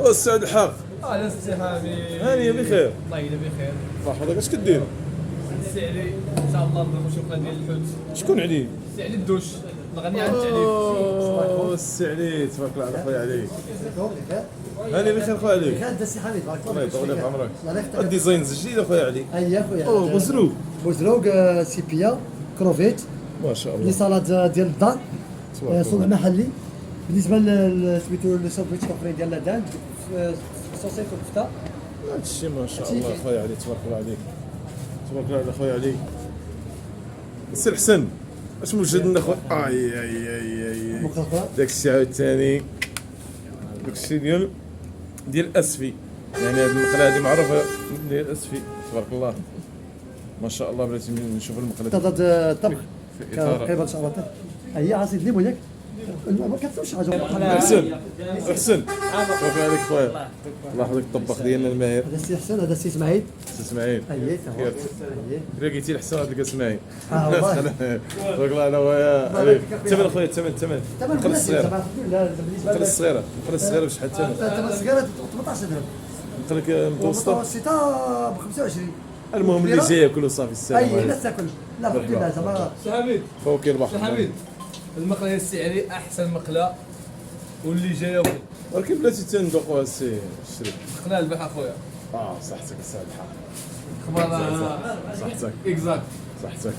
السعد الحق. لا السي حبيبي. هانيه بخير. الله يلا بخير. الله يحفظك. اش كدير؟ السي علي ان شاء الله نضربوا شوكه ديال الحوت. شكون علي؟ السي علي الدوش الغني عن التعريف. السي علي تبارك الله على خويا علي. هاني بخير خويا علي. بخير السي حميد بارك الله يطول لك عمرك. الله يفتح عليك. الديزاينز جديده خويا علي. اييه خويا بوزروق. بوزروق سيبيا كروفيت ما شاء الله. لي سالاد ديال الدار تبارك صنع الله. محلي. بالنسبه سميتو الساندويتش الاخرين ديال لادان صوصيت والكفته. هادشي ما شاء الله خويا علي تبارك الله عليك. تبارك الله على خويا علي. السي الحسن اش موجد لنا خويا؟ اي مقاطعه داك الشيء عاوتاني داك الشيء ديال الاسفي، يعني هاد المقله هادي معروفه ديال الاسفي تبارك الله ما شاء الله. بلاتي نشوف المقله تضاد الطبخ في إطار. كيبان شعبطه هي عصيد لي بوياك ما كتسوش حاجه. حسن حسن تبارك عليك خويا. الله يحفظك الطباخ ديالنا الماهر هذا السي حسن هذا السي اسماعيل. سي اسماعيل. اييه تا هو الا لقيتي الحسن غتلقى اسماعيل. والله تبارك الله انا ويا عليك. الثمن خويا الثمن ثمن النقله كل الصغيره. لا بالنسبه النقله الصغيره النقله الصغيره بشحال الثمن؟ الثمن الصغيره 18 درهم النقله المتوسطه والمتوسطه ب 25. المهم اللي جاي ياكل صافي السلام اي لا عليكم. تاكل لا بد لا زعما السي حميد. فوق البحر. السي حميد المقله ديال السي علي احسن مقله واللي جايه وكل ولكن بلاتي تندوقوها السي الشريف. قناه البحر اخويا. صحتك السي الحق. خبر صحتك اكزاكت. صحتك.